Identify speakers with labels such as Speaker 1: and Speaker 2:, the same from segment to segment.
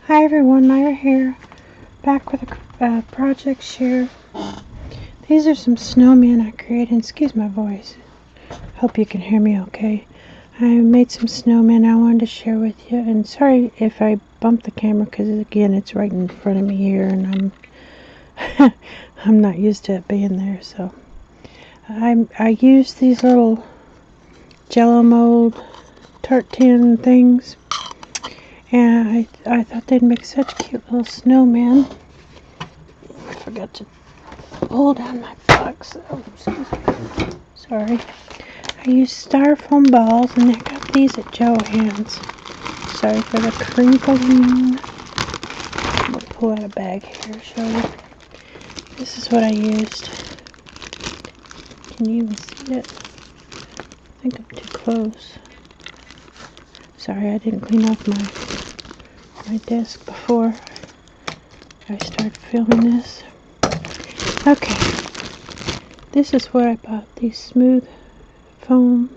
Speaker 1: Hi everyone, Myra here, back with a project share. These are some snowmen I created. Excuse my voice. Hope you can hear me okay. I made some snowmen I wanted to share with you, and sorry if I bumped the camera because again it's right in front of me here and I'm not used to it being there. So I used these little jello mold tart tin things, and I thought they'd make such cute little snowmen. I forgot to pull down my box. Oh, excuse me. Sorry. I used styrofoam balls, and I got these at Joann's. Sorry for the crinkling. I'm going to pull out a bag here to show you. This is what I used. Can you even see it? I think I'm too close. Sorry, I didn't clean off my desk before I started filming this. Okay, this is where I bought these smooth foam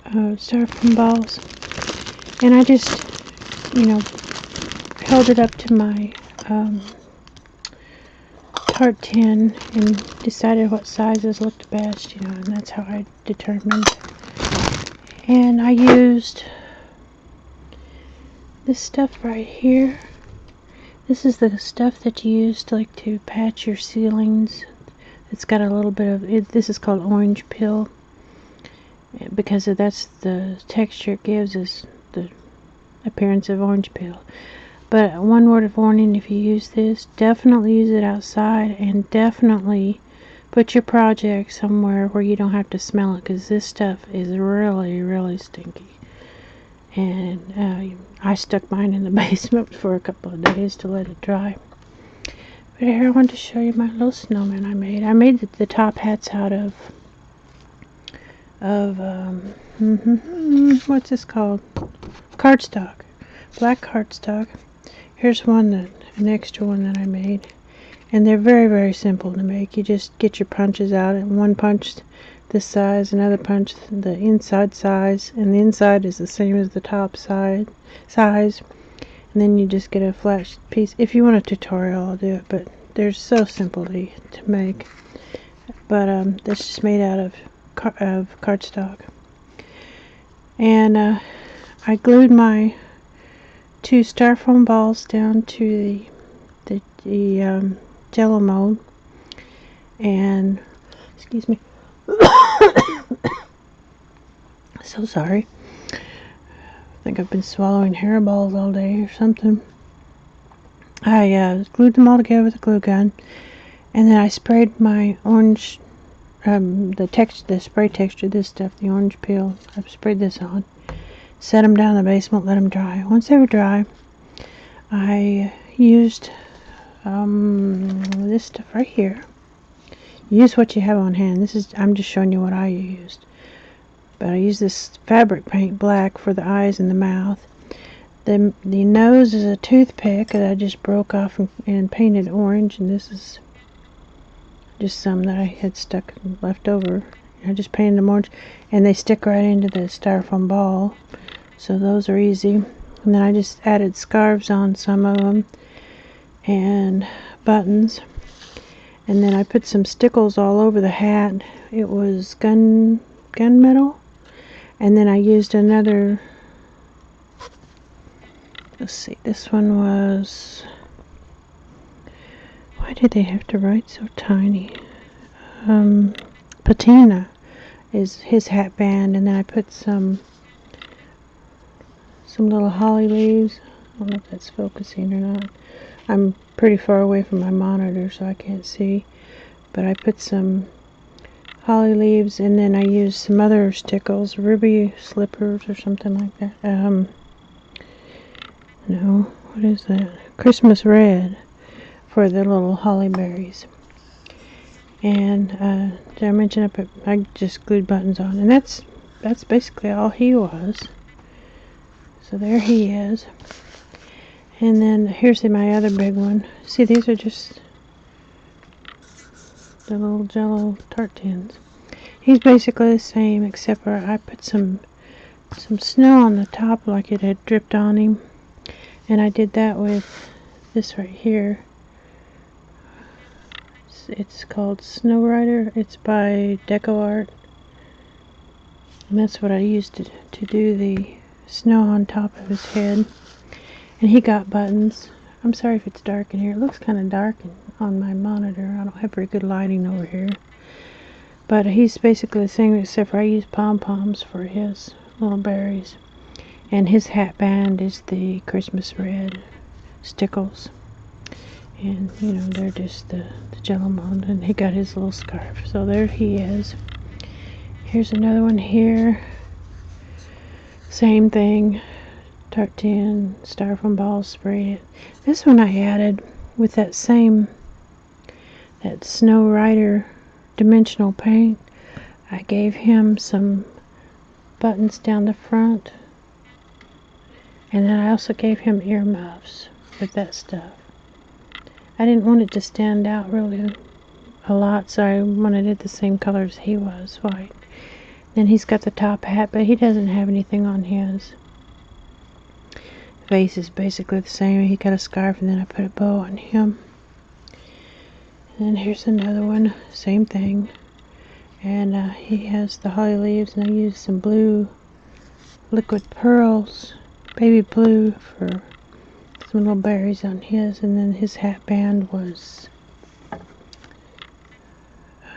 Speaker 1: styrofoam balls, and I just, held it up to my tart tin and decided what sizes looked best, and that's how I determined. And I used this stuff right here. This is the stuff that you use to patch your ceilings. It's got a little bit of it. This is called orange peel, because that's the texture it gives, is the appearance of orange peel. But one word of warning: if you use this, definitely use it outside, and definitely put your project somewhere where you don't have to smell it, because this stuff is really, really stinky. And I stuck mine in the basement for a couple of days to let it dry. But here I want to show you my little snowman I made. I made the top hats out of what's this called? Cardstock. Black cardstock. Here's an extra one that I made. And they're very, very simple to make. You just get your punches out, and one punch this size, another punch the inside size, and the inside is the same as the top size. And then you just get a flat piece. If you want a tutorial, I'll do it, but they're so simple to make. But this is made out of cardstock. And I glued my two styrofoam balls down to the jello mold, and excuse me. So sorry. I think I've been swallowing hairballs all day or something. I glued them all together with a glue gun, and then I sprayed my orange, the spray texture, this stuff, the orange peel. I sprayed this on, set them down in the basement, let them dry. Once they were dry, I used this stuff right here. Use what you have on hand. I'm just showing you what I used. But I used this fabric paint, black, for the eyes and the mouth. The nose is a toothpick that I just broke off and painted orange, and this is just some that I had stuck left over. I just painted them orange, and they stick right into the styrofoam ball, so those are easy. And then I just added scarves on some of them, and buttons. And then I put some stickles all over the hat. It was gunmetal. And then I used another, let's see, this one was, why did they have to write so tiny? Patina is his hat band. And then I put some little holly leaves. I don't know if that's focusing or not. I'm pretty far away from my monitor, so I can't see. But I put some holly leaves, and then I used some other stickles, ruby slippers or something like that. No, what is that? Christmas red for the little holly berries. And did I mention I just glued buttons on, and that's basically all he was. So there he is. And then here's my other big one. See, these are just the little jello tart tins. He's basically the same, except for I put some snow on the top, like it had dripped on him. And I did that with this right here. It's called Snow Rider. It's by Deco Art. And that's what I used to do the snow on top of his head. And he got buttons. I'm sorry if it's dark in here. It looks kind of dark on my monitor. I don't have very good lighting over here. But he's basically the same, except for I use pom-poms for his little berries. And his hat band is the Christmas red stickles. And, you know, they're just the jello mold. And he got his little scarf. So there he is. Here's another one here. Same thing. Tartan, styrofoam balls, sprayed it. This one I added with that Snow Rider dimensional paint. I gave him some buttons down the front. And then I also gave him earmuffs with that stuff. I didn't want it to stand out really a lot, so I wanted it the same color as he was, white. Then he's got the top hat, but he doesn't have anything on his. Face is basically the same. He got a scarf, and then I put a bow on him. And then here's another one, same thing. And he has the holly leaves, and I used some blue liquid pearls, baby blue, for some little berries on his. And then his hat band was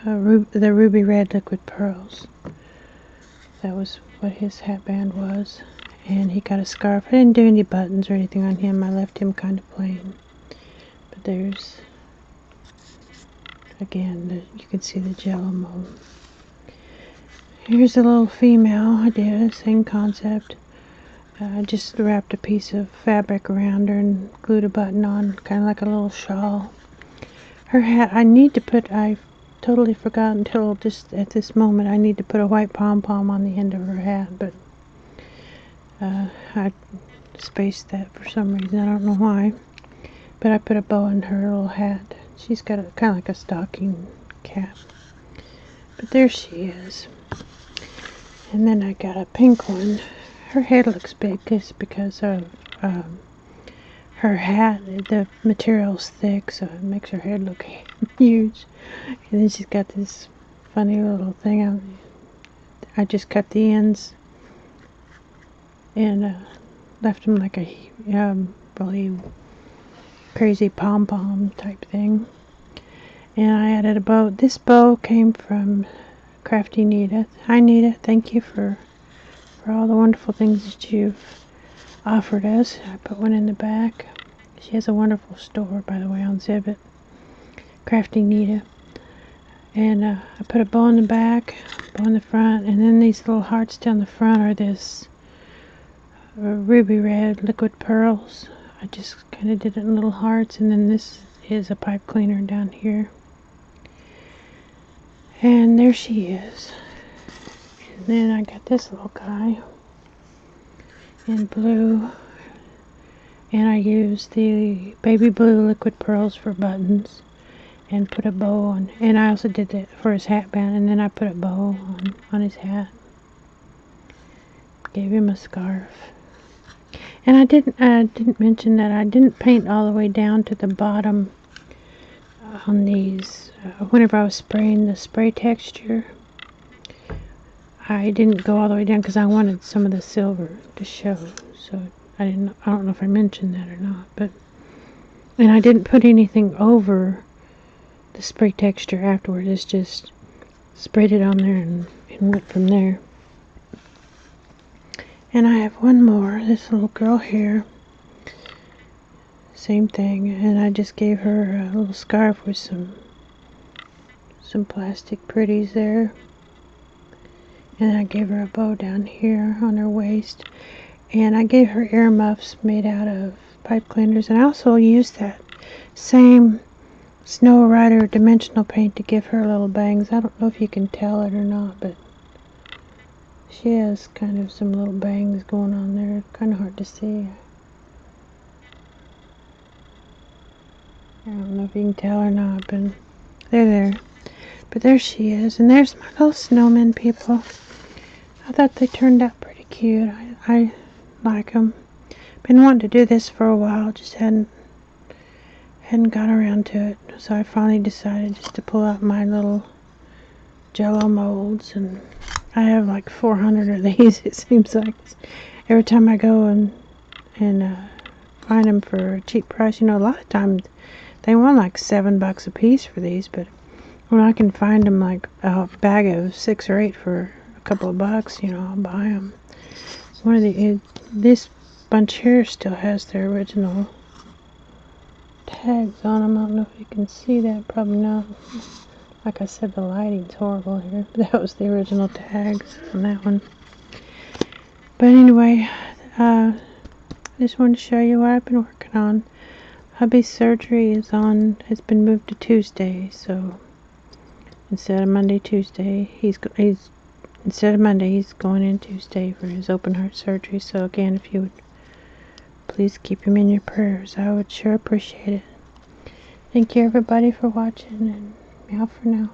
Speaker 1: the ruby red liquid pearls. That was what his hat band was. And he got a scarf. I didn't do any buttons or anything on him. I left him kind of plain. But there's, again, you can see the jello mold. Here's a little female. I did, same concept. I just wrapped a piece of fabric around her and glued a button on, kind of like a little shawl. Her hat, I totally forgot until just at this moment, I need to put a white pom-pom on the end of her hat, but I spaced that for some reason. I don't know why. But I put a bow in her little hat. She's got a kind of like a stocking cap. But there she is. And then I got a pink one. Her head looks big because of her hat. The material's thick, so it makes her head look huge. And then she's got this funny little thing out. I just cut the ends and left them like a really crazy pom-pom type thing. And I added a bow. This bow came from Crafty Nita. Hi Nita, thank you for all the wonderful things that you've offered us. I put one in the back. She has a wonderful store, by the way, on Zibbit. Crafty Nita. And I put a bow in the back, bow in the front, and then these little hearts down the front are this ruby red liquid pearls. I just kind of did it in little hearts, and then this is a pipe cleaner down here. And there she is. And then I got this little guy in blue, and I used the baby blue liquid pearls for buttons and put a bow on, and I also did that for his hat band, and then I put a bow on his hat. Gave him a scarf. And I didn't mention that I didn't paint all the way down to the bottom on these. Whenever I was spraying the spray texture, I didn't go all the way down because I wanted some of the silver to show. So I don't know if I mentioned that or not, and I didn't put anything over the spray texture afterward. It's just sprayed it on there and went from there. And I have one more, this little girl here. Same thing, and I just gave her a little scarf with some plastic pretties there. And I gave her a bow down here on her waist. And I gave her earmuffs made out of pipe cleaners. And I also used that same Snow Rider dimensional paint to give her little bangs. I don't know if you can tell it or not, but she has kind of some little bangs going on there. Kind of hard to see. I don't know if you can tell or not, but they're there. But there she is. And there's my little snowman people. I thought they turned out pretty cute. I like them. Been wanting to do this for a while, just hadn't got around to it. So I finally decided just to pull out my little jello molds, and I have like 400 of these. It seems like every time I go and find them for a cheap price. You know, a lot of times they want like $7 a piece for these, but when I can find them like a bag of 6 or 8 for a couple of bucks, you know, I'll buy them. This bunch here still has their original tags on them. I don't know if you can see that, probably not. Like I said, the lighting's horrible here. But that was the original tags on that one. But anyway, I just wanted to show you what I've been working on. Hubby's surgery has been moved to Tuesday, so instead of Monday, Tuesday, instead of Monday, he's going in Tuesday for his open heart surgery. So again, if you would please keep him in your prayers, I would sure appreciate it. Thank you everybody for watching, and meow for now.